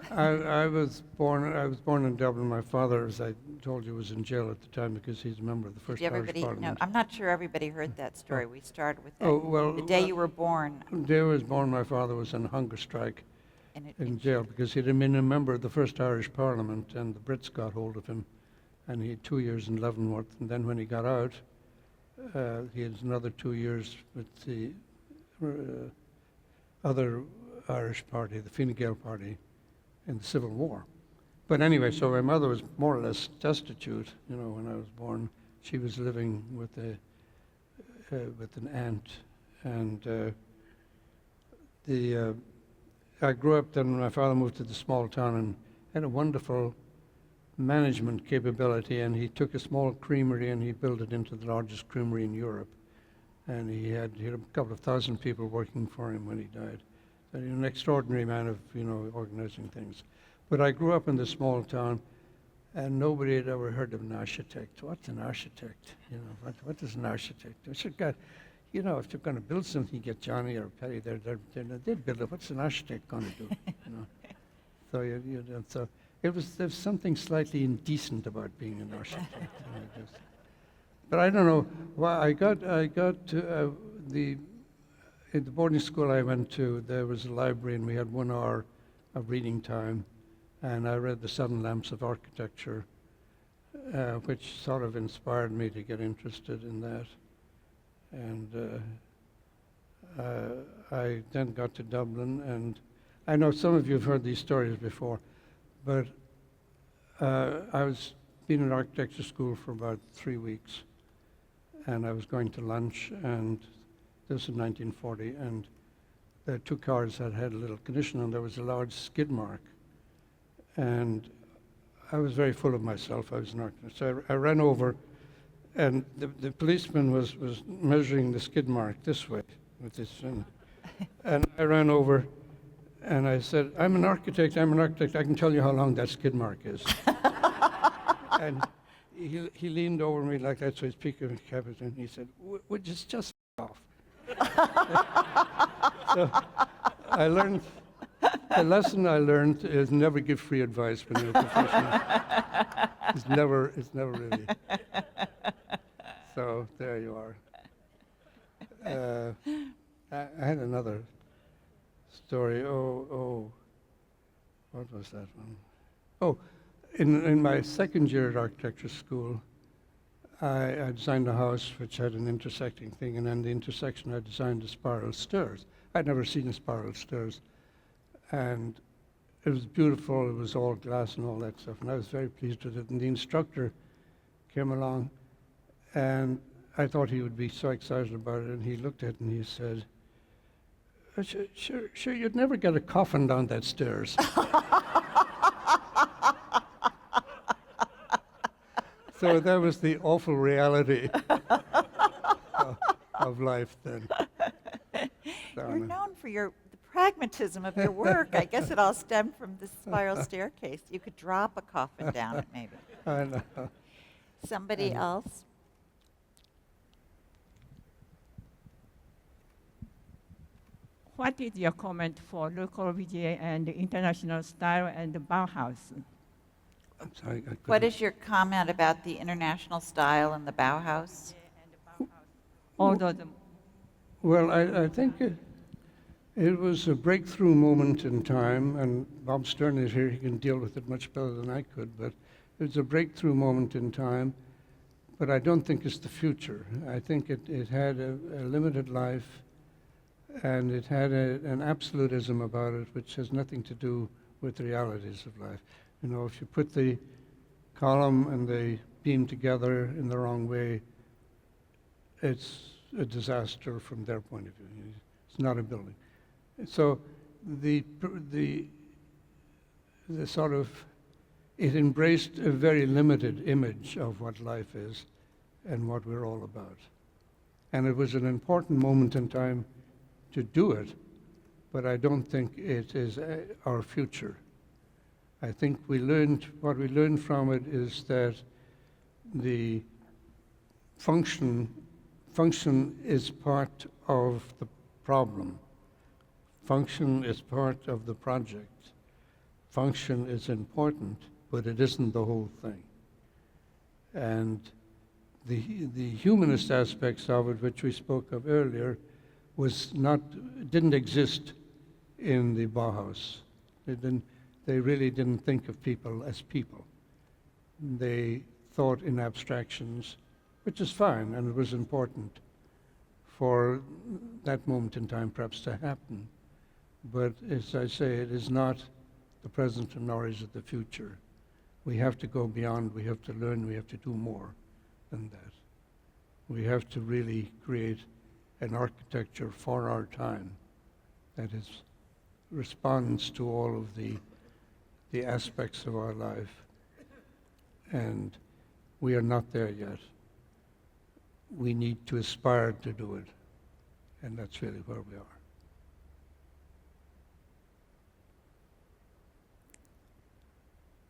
I was born in Dublin. My father, as I told you, was in jail at the time because he's a member of the first Did Irish everybody know? Parliament. I'm not sure everybody heard that story. We started with that. Oh, well, the day you were born. The day I was born, my father was on hunger strike And it, in jail because he'd been a member of the first Irish Parliament, and the Brits got hold of him, and he had 2 years in Leavenworth. And then when he got out, he had another 2 years with the other Irish party, the Fine Gael party, in the Civil War. But anyway, so my mother was more or less destitute, when I was born. She was living with an aunt, and I grew up then. My father moved to the small town and had a wonderful management capability, and he took a small creamery and he built it into the largest creamery in Europe. And he had a couple of thousand people working for him when he died. So he was an extraordinary man of, organizing things. But I grew up in this small town, and nobody had ever heard of an architect. What's an architect? What is an architect? I said, God, if you're going to build something, you get Johnny or Perry. They'd build it. What's an architect going to do? So there's something slightly indecent about being an architect. But I don't know why I got to in the boarding school I went to. There was a library, and we had 1 hour of reading time, and I read The 7 Lamps of Architecture, which sort of inspired me to get interested in that. And I then got to Dublin, and I know some of you have heard these stories before, but I was been in architecture school for about 3 weeks, and I was going to lunch, and this was 1940, and there were 2 cars that had a little condition, and there was a large skid mark. And I was very full of myself. I was an architect. So I ran over, and the policeman was measuring the skid mark this way with this, and I ran over, and I said, I'm an architect, I can tell you how long that skid mark is. And he leaned over me like that, so he's peeking at the cabinet, and he said, would you just off? So I learned, the lesson I learned is never give free advice when you're a professional. It's never really. So there you are. I had another story. What was that one? Oh, in my second year at architecture school, I designed a house which had an intersecting thing, and on the intersection I designed the spiral stairs. I'd never seen a spiral stairs, and it was beautiful. It was all glass and all that stuff, and I was very pleased with it. And the instructor came along, and I thought he would be so excited about it, and he looked at it and he said, sure, you'd never get a coffin down that stairs. So that was the awful reality of life then. You're known for the pragmatism of your work. I guess it all stemmed from the spiral staircase. You could drop a coffin down it, maybe. I know. Somebody else? What is your comment for Le Corbusier and the international style and the Bauhaus? I'm sorry. What is your comment about the international style and the Bauhaus? Although Well, I think it was a breakthrough moment in time, and Bob Stern is here. He can deal with it much better than I could, but it was a breakthrough moment in time, but I don't think it's the future. I think it had a limited life, and it had an absolutism about it, which has nothing to do with the realities of life. If you put the column and the beam together in the wrong way, it's a disaster from their point of view. It's not a building. So the sort of, it embraced a very limited image of what life is and what we're all about. And it was an important moment in time to do it, but I don't think it is our future. I think what we learned from it is that the function function is part of the problem. Function is part of the project. Function is important, but it isn't the whole thing. And the humanist aspects of it, which we spoke of earlier, didn't exist in the Bauhaus. They really didn't think of people as people. They thought in abstractions, which is fine, and it was important for that moment in time perhaps to happen. But as I say, it is not the present nor is it the future. We have to go beyond, we have to learn, we have to do more than that. We have to really create an architecture for our time that responds to all of the aspects of our life. And we are not there yet. We need to aspire to do it. And that's really where we are.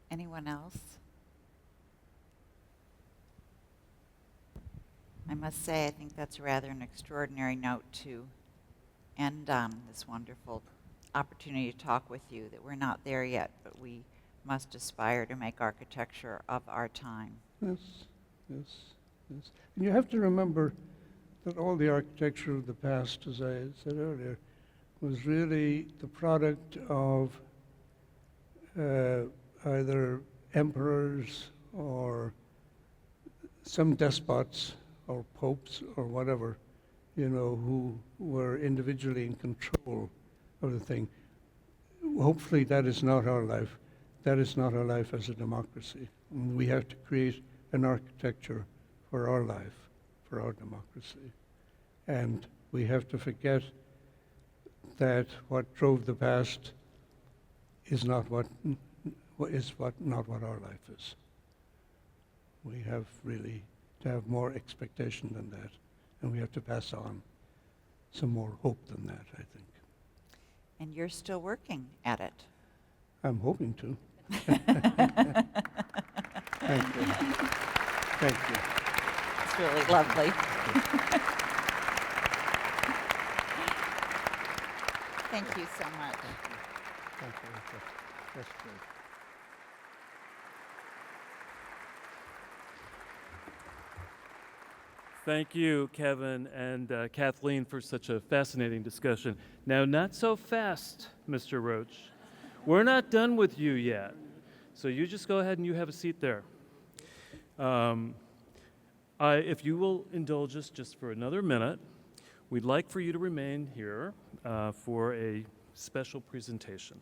Anyone else? I must say, I think that's rather an extraordinary note to end on, this wonderful opportunity to talk with you, that we're not there yet, but we must aspire to make architecture of our time. Yes, yes, yes. And you have to remember that all the architecture of the past, as I said earlier, was really the product of either emperors or some despots or popes or whatever, who were individually in control of the thing. Hopefully that is not our life. That is not our life as a democracy. And we have to create an architecture for our life, for our democracy. And we have to forget that what drove the past is not what our life is. We have really to have more expectation than that, and we have to pass on some more hope than that, I think. And you're still working at it. I'm hoping to. Thank you. Thank you. It's really lovely. Thank you so much. Thank you. That's great. Thank you, Kevin and Kathleen, for such a fascinating discussion. Now, not so fast, Mr. Roche. We're not done with you yet. So you just go ahead and you have a seat there. If you will indulge us just for another minute, we'd like for you to remain here for a special presentation.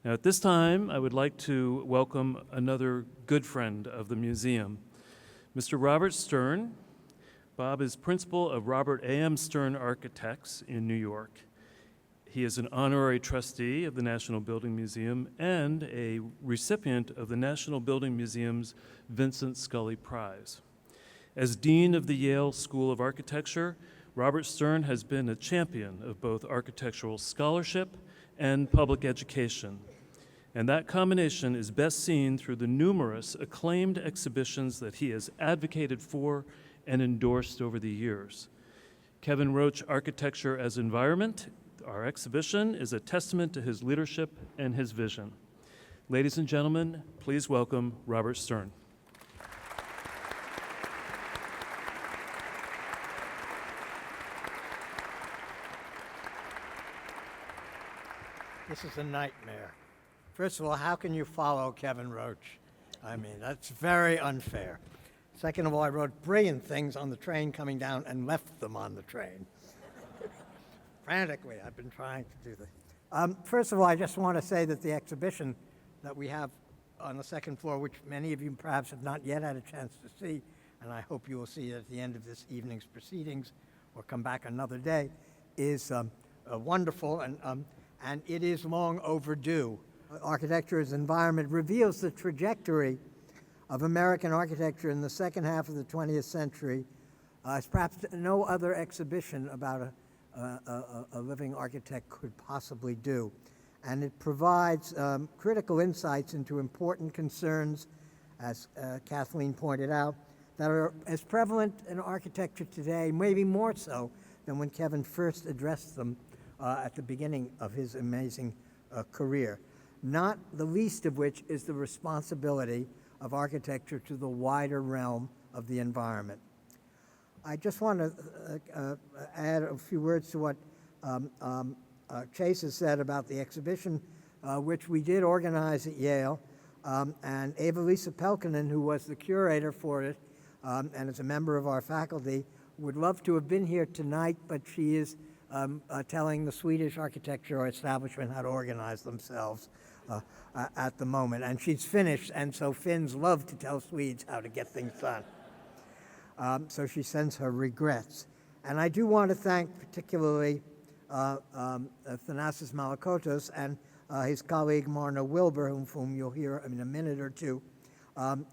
Now, at this time, I would like to welcome another good friend of the museum, Mr. Robert Stern. Bob is principal of Robert A.M. Stern Architects in New York. He is an honorary trustee of the National Building Museum and a recipient of the National Building Museum's Vincent Scully Prize. As Dean of the Yale School of Architecture, Robert Stern has been a champion of both architectural scholarship and public education. And that combination is best seen through the numerous acclaimed exhibitions that he has advocated for and endorsed over the years. Kevin Roche Architecture as Environment, our exhibition, is a testament to his leadership and his vision. Ladies and gentlemen, please welcome Robert Stern. This is a nightmare. First of all, how can you follow Kevin Roche? I mean, that's very unfair. Second of all, I wrote brilliant things on the train coming down and left them on the train. Frantically, I've been trying to do this. First of all, I just want to say that the exhibition that we have on the second floor, which many of you perhaps have not yet had a chance to see, and I hope you will see it at the end of this evening's proceedings or come back another day, is wonderful, and it is long overdue. Architecture as Environment reveals the trajectory of American architecture in the second half of the 20th century, as perhaps no other exhibition about a living architect could possibly do. And it provides critical insights into important concerns, as Kathleen pointed out, that are as prevalent in architecture today, maybe more so than when Kevin first addressed them at the beginning of his amazing career. Not the least of which is the responsibility of architecture to the wider realm of the environment. I just want to add a few words to what Chase has said about the exhibition, which we did organize at Yale. And Eva-Lisa Pelkonen, who was the curator for it and is a member of our faculty, would love to have been here tonight, but she is telling the Swedish architecture establishment how to organize themselves at the moment. And she's Finnish, and so Finns love to tell Swedes how to get things done. So she sends her regrets. And I do want to thank particularly Thanasis Malakotos and his colleague Marna Wilbur, whom you'll hear in a minute or two,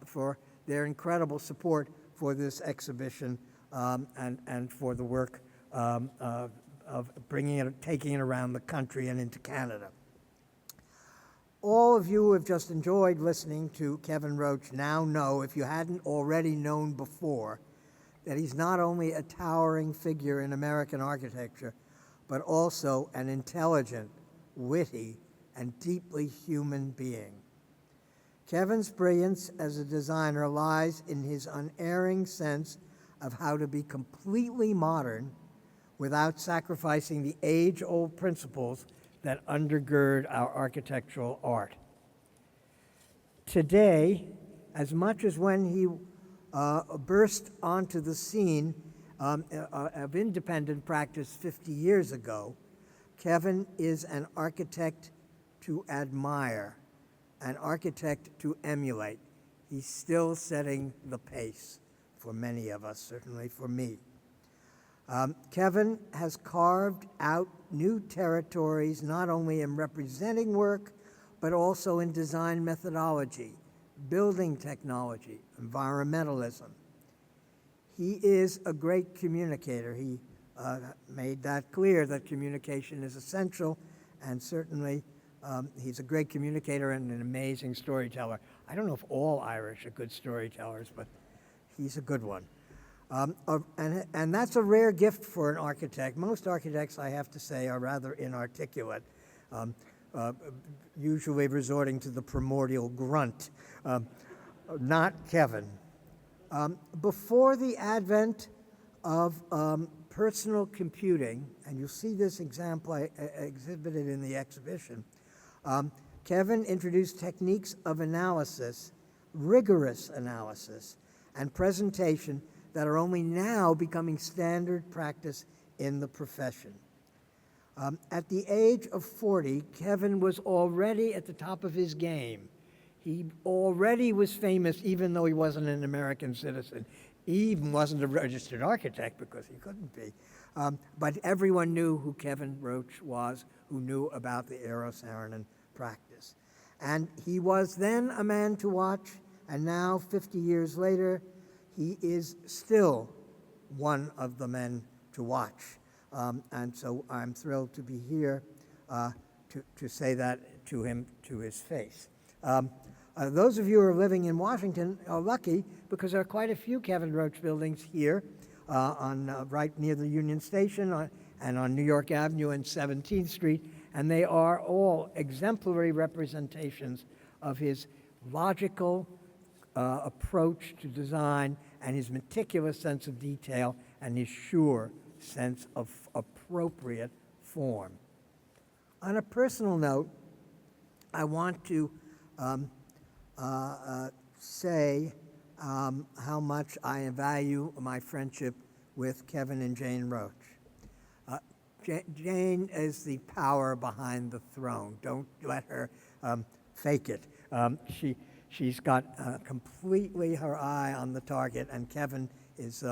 for their incredible support for this exhibition and for the work of bringing it, taking it around the country and into Canada. All of you who have just enjoyed listening to Kevin Roche now know, if you hadn't already known before, that he's not only a towering figure in American architecture, but also an intelligent, witty, and deeply human being. Kevin's brilliance as a designer lies in his unerring sense of how to be completely modern without sacrificing the age-old principles that undergird our architectural art. Today, as much as when he burst onto the scene of independent practice 50 years ago, Kevin is an architect to admire, an architect to emulate. He's still setting the pace for many of us, certainly for me. Kevin has carved out new territories, not only in representing work, but also in design methodology, building technology, environmentalism. He is a great communicator. He made that clear, that communication is essential, and certainly he's a great communicator and an amazing storyteller. I don't know if all Irish are good storytellers, but he's a good one. And that's a rare gift for an architect. Most architects, I have to say, are rather inarticulate, usually resorting to the primordial grunt. Not Kevin. Before the advent of personal computing, and you'll see this example exhibited in the exhibition, Kevin introduced techniques of analysis, rigorous analysis, and presentation that are only now becoming standard practice in the profession. At the age of 40, Kevin was already at the top of his game. He already was famous, even though he wasn't an American citizen. He even wasn't a registered architect because he couldn't be. But everyone knew who Kevin Roche was, who knew about the Eero Saarinen practice. And he was then a man to watch, and now, 50 years later, he is still one of the men to watch. And so I'm thrilled to be here to say that to him, to his face. Those of you who are living in Washington are lucky because there are quite a few Kevin Roche buildings here right near the Union Station and on New York Avenue and 17th Street, and they are all exemplary representations of his logical approach to design and his meticulous sense of detail and his sure sense of appropriate form. On a personal note, I want to say how much I value my friendship with Kevin and Jane Roche. Jane is the power behind the throne. Don't let her fake it. She's got completely her eye on the target, and Kevin is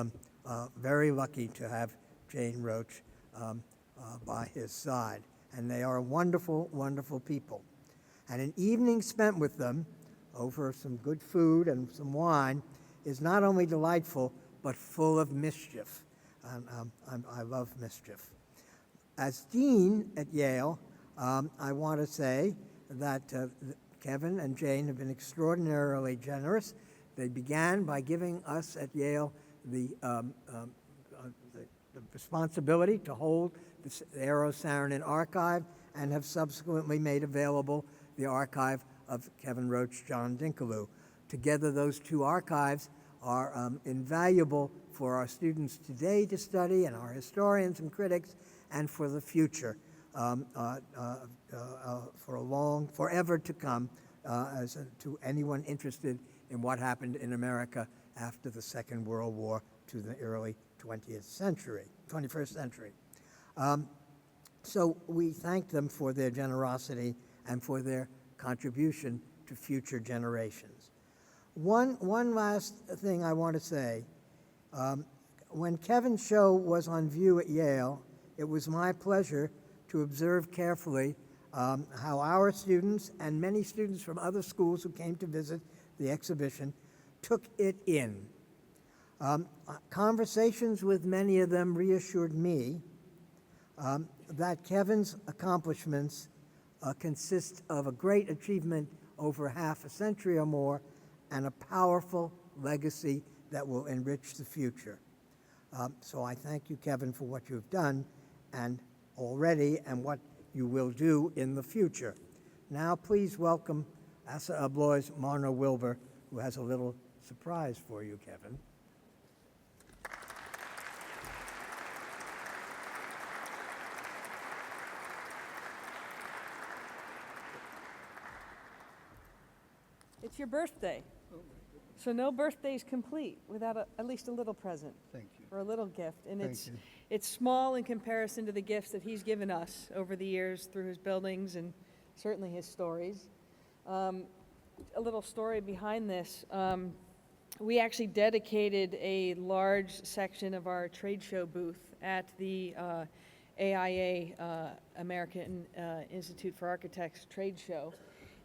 very lucky to have Jane Roche by his side. And they are wonderful, wonderful people. And an evening spent with them over some good food and some wine is not only delightful, but full of mischief. I love mischief. As dean at Yale, I want to say that Kevin and Jane have been extraordinarily generous. They began by giving us at Yale the responsibility to hold the Eero Saarinen archive, and have subsequently made available the archive of Kevin Roche, John Dinkeloo. Together, those two archives are invaluable for our students today to study, and our historians and critics, and for the future, forever to come, to anyone interested in what happened in America after the Second World War to the early 21st century. So we thank them for their generosity and for their contribution to future generations. One last thing I want to say. When Kevin's show was on view at Yale, it was my pleasure to observe carefully how our students and many students from other schools who came to visit the exhibition took it in. Conversations with many of them reassured me that Kevin's accomplishments consist of a great achievement over half a century or more, and a powerful legacy that will enrich the future. So I thank you, Kevin, for what you've done and already, and what you will do in the future. Now please welcome Asa Abloy's Marna Wilbur, who has a little surprise for you, Kevin. It's your birthday. So no birthday is complete without at least a little present. Thank you. Or a little gift. And Thank you. it's small in comparison to the gifts that he's given us over the years through his buildings and certainly his stories. A little story behind this. We actually dedicated a large section of our trade show booth at the AIA, American Institute for Architects trade show.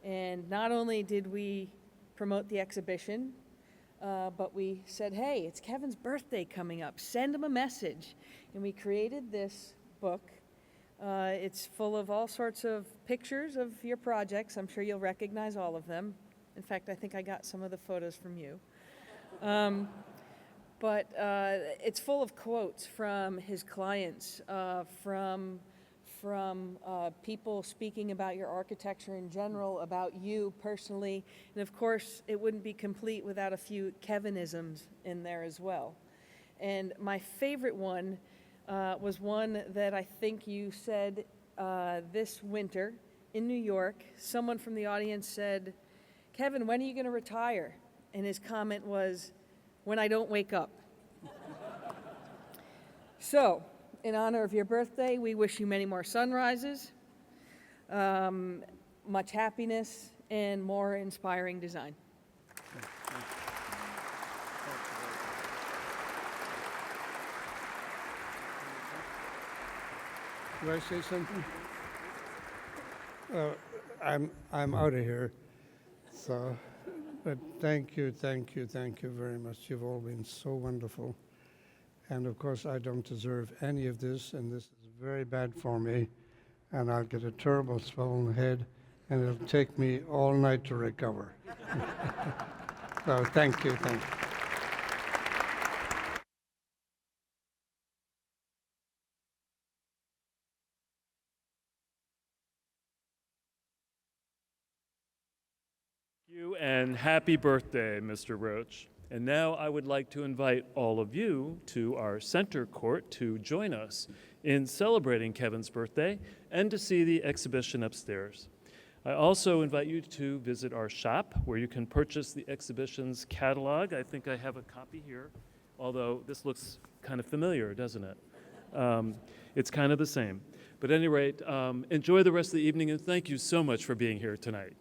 And not only did we promote the exhibition, but we said, hey, it's Kevin's birthday coming up. Send him a message. And we created this book. It's full of all sorts of pictures of your projects. I'm sure you'll recognize all of them. In fact, I think I got some of the photos from you. But it's full of quotes from his clients, from people speaking about your architecture in general, about you personally, and of course it wouldn't be complete without a few Kevinisms in there as well. And my favorite one was one that I think you said this winter in New York. Someone from the audience said, "Kevin, when are you going to retire?" And his comment was, "When I don't wake up." So, in honor of your birthday, we wish you many more sunrises, much happiness, and more inspiring design. Do I say something? I'm out of here. So, but thank you very much. You've all been so wonderful. And of course, I don't deserve any of this, and this is very bad for me. And I'll get a terrible swollen head, and it'll take me all night to recover. So thank you. You and happy birthday, Mr. Roche. And now I would like to invite all of you to our center court to join us in celebrating Kevin's birthday and to see the exhibition upstairs. I also invite you to visit our shop where you can purchase the exhibition's catalog. I think I have a copy here, although this looks kind of familiar, doesn't it? It's kind of the same. But at any rate, enjoy the rest of the evening, and thank you so much for being here tonight.